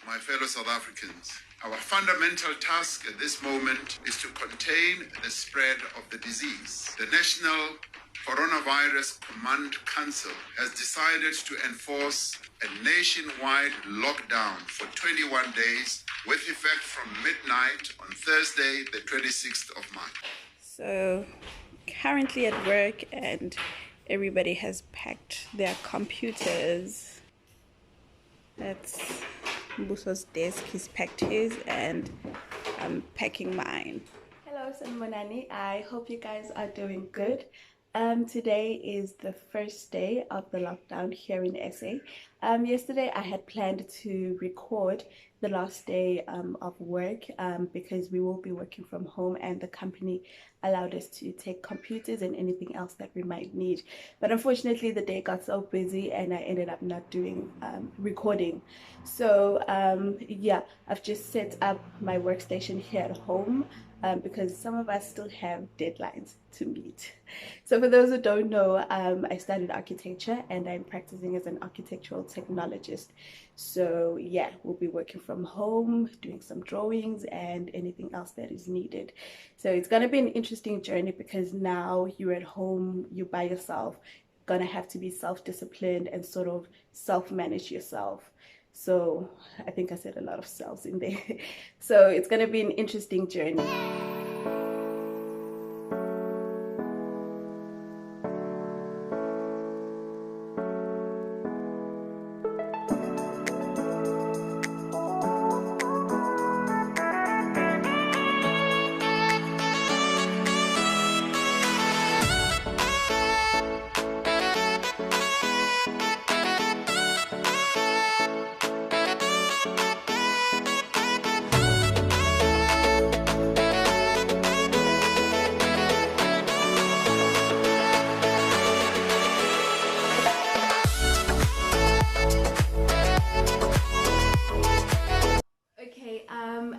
my fellow South Africans. Our fundamental task at this moment is to contain the spread of the disease. The National Coronavirus Command Council has decided to enforce a nationwide lockdown for 21 days with effect from midnight on Thursday, the 26th of March. So currently at work and everybody has packed their computers. That's Mbuso's desk, he's packed his and I'm packing mine. Hello Sanmonani, I hope you guys are doing good. Today is the first day of the lockdown here in SA. Yesterday I had planned to record the last day of work because we will be working from home and the company allowed us to take computers and anything else that we might need. But unfortunately the day got so busy and I ended up not doing recording. So yeah, I've just set up my workstation here at home because some of us still have deadlines to meet. So for those who don't know, I studied architecture and I'm practicing as an architectural technologist. So yeah, we'll be working from home, doing some drawings and anything else that is needed. So it's going to be an interesting journey because now you're at home, you're by yourself, you're going to have to be self-disciplined and sort of self-manage yourself. So I think I said a lot of cells in there. So it's going to be an interesting journey.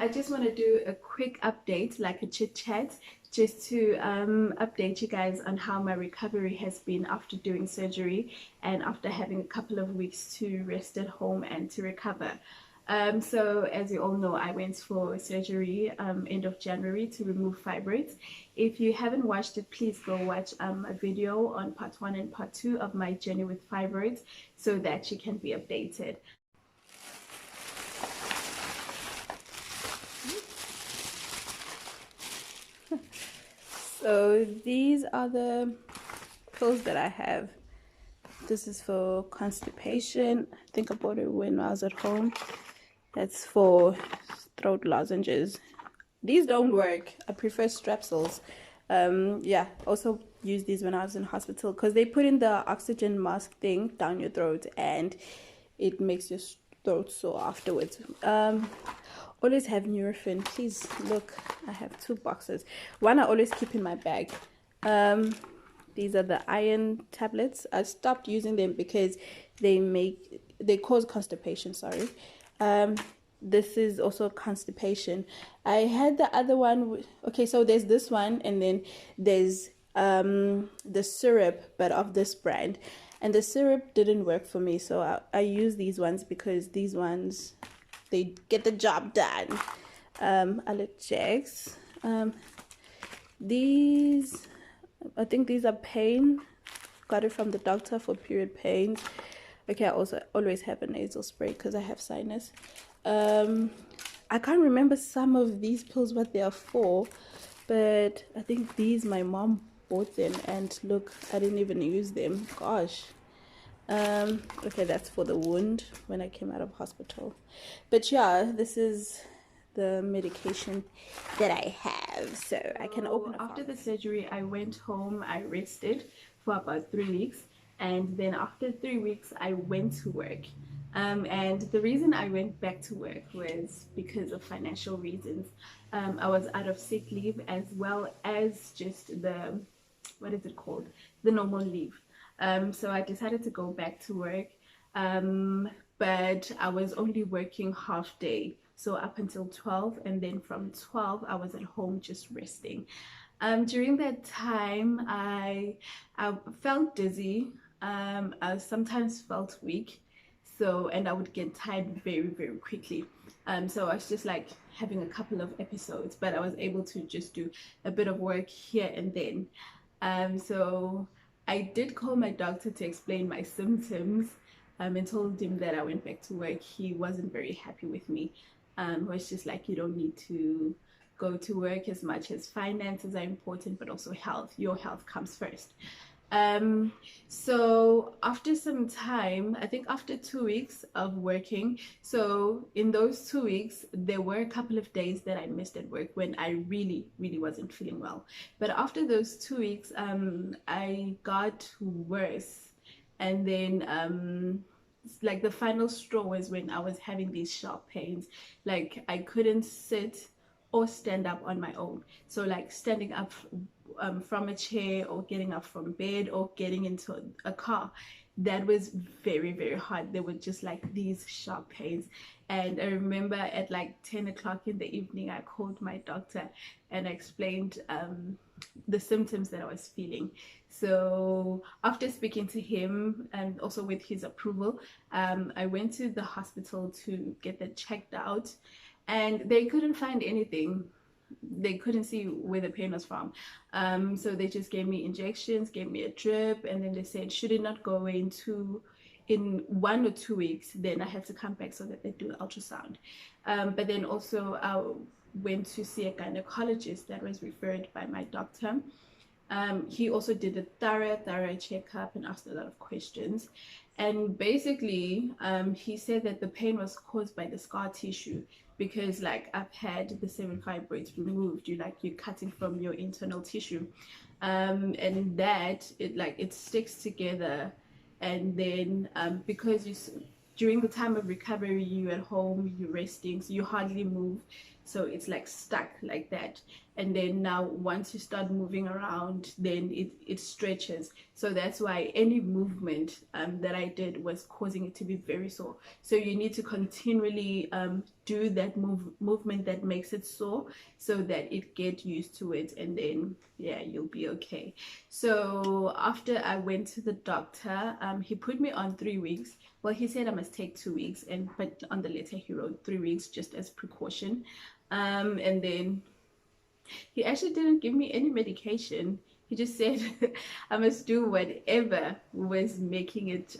I just want to do a quick update, like a chit chat, just to update you guys on how my recovery has been after doing surgery and after having a couple of weeks to rest at home and to recover. So as you all know, I went for surgery end of January to remove fibroids. If you haven't watched it, please go watch a video on part 1 and part 2 of my journey with fibroids so that you can be updated. So these are the pills that I have. This is for constipation. I think I bought it when I was at home. That's for throat lozenges. These don't work. I prefer strepsils. Yeah, also use these when I was in hospital because they put in the oxygen mask thing down your throat and it makes your throat sore afterwards. Always have Nurofen. Please look, I have 2 boxes. One I always keep in my bag. These are the iron tablets. I stopped using them because they cause constipation, sorry. This is also constipation. I had the other one. Okay, so there's this one and then there's the syrup, but of this brand, and the syrup didn't work for me, so I use these ones because these ones, they get the job done. Allergex. These, I think these are pain. Got it from the doctor for period pains. Okay, I also always have a nasal spray because I have sinus. I can't remember some of these pills what they are for, but I think these, my mom bought them and look, I didn't even use them. Gosh. Okay, that's for the wound when I came out of hospital. But yeah, this is the medication that I have, so I can open it. After the surgery, I went home, I rested for about 3 weeks, and then after 3 weeks I went to work. And the reason I went back to work was because of financial reasons. I was out of sick leave as well as just the, what is it called, the normal leave. So I decided to go back to work, but I was only working half day, so up until 12, and then from 12 I was at home just resting. During that time I felt dizzy. I sometimes felt weak, So, and I would get tired very, very quickly. So I was just like having a couple of episodes, but I was able to just do a bit of work here and then. So I did call my doctor to explain my symptoms, and told him that I went back to work. He wasn't very happy with me. He was just like, you don't need to go to work as much as finances are important, but also health. Your health comes first. So after some time, I think after 2 weeks of working, so in those 2 weeks, there were a couple of days that I missed at work when I really, really wasn't feeling well. But after those 2 weeks, I got worse. And then, like the final straw was when I was having these sharp pains. Like I couldn't sit or stand up on my own. So like standing up from a chair, or getting up from bed, or getting into a car, that was very, very hard. There were just like these sharp pains. And I remember at like 10 o'clock in the evening, I called my doctor and explained the symptoms that I was feeling. So after speaking to him, and also with his approval, I went to the hospital to get that checked out, and they couldn't find anything. They couldn't see where the pain was from. So they just gave me injections, gave me a drip, and then they said, should it not go away in 1 or 2 weeks, then I have to come back so that they do ultrasound. But then also I went to see a gynecologist that was referred by my doctor. He also did a thorough checkup and asked a lot of questions. And basically, he said that the pain was caused by the scar tissue, because like I've had the 7 fibroids removed. You're cutting from your internal tissue, and that it sticks together. And then because during the time of recovery, you're at home, you're resting, so you hardly move, so it's like stuck like that. And then now once you start moving around, then it stretches. So that's why any movement that I did was causing it to be very sore. So you need to continually do that movement that makes it sore, so that it get used to it, and then yeah, you'll be okay. So after I went to the doctor, he put me on 3 weeks. Well, he said I must take 2 weeks, but on the letter he wrote 3 weeks just as precaution. And then he actually didn't give me any medication. He just said I must do whatever was making it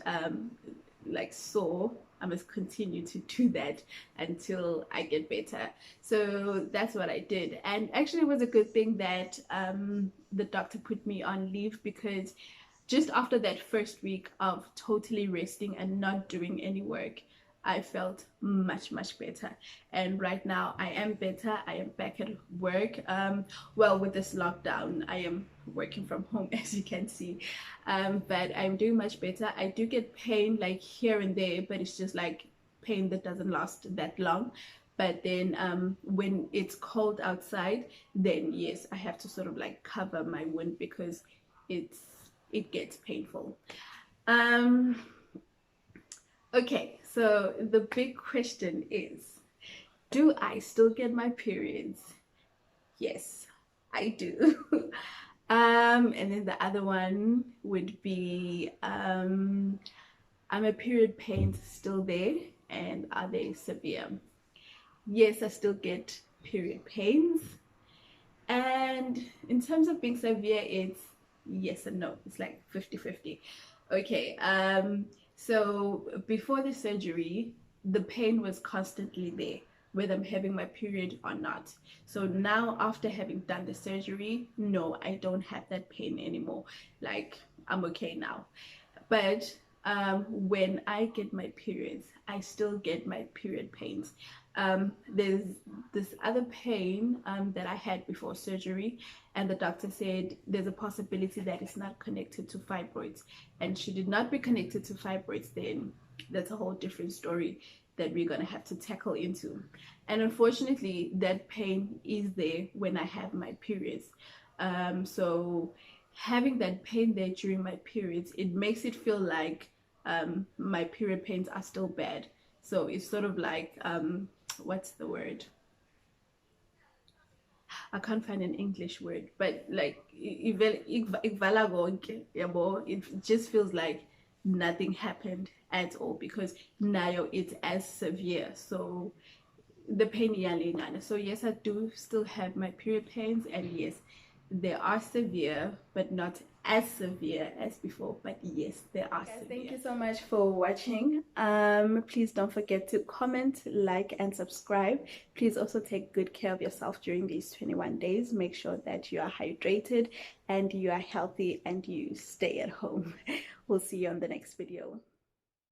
like sore. I must continue to do that until I get better. So that's what I did. And actually it was a good thing that the doctor put me on leave, because just after that first week of totally resting and not doing any work, I felt much better. And right now I am better. I am back at work. Well, with this lockdown, I am working from home, as you can see, but I'm doing much better. I do get pain like here and there, but it's just like pain that doesn't last that long. But then when it's cold outside, then yes, I have to sort of like cover my wound, because it gets painful. Okay, so the big question is, do I still get my periods? Yes, I do. And then the other one would be, are my period pains still there, and are they severe? Yes, I still get period pains. And in terms of being severe, it's yes and no. It's like 50-50. Okay, so before the surgery, the pain was constantly there, whether I'm having my period or not. So now, after having done the surgery, no, I don't have that pain anymore. Like, I'm okay now. But when I get my periods, I still get my period pains. There's this other pain that I had before surgery, and the doctor said there's a possibility that it's not connected to fibroids. And should it not be connected to fibroids, then that's a whole different story that we're going to have to tackle into. And unfortunately, that pain is there when I have my periods. So having that pain there during my periods, it makes it feel like my period pains are still bad. So it's sort of like, what's the word? I can't find an English word, but like it just feels like nothing happened at all, because now it's as severe. So the pain iyalingana. So yes, I do still have my period pains, and yes, they are severe, but not as severe as before. But yes, they are severe. Thank you so much for watching. Please don't forget to comment, like, and subscribe. Please also take good care of yourself during these 21 days. Make sure that you are hydrated and you are healthy and you stay at home. We'll see you on the next video.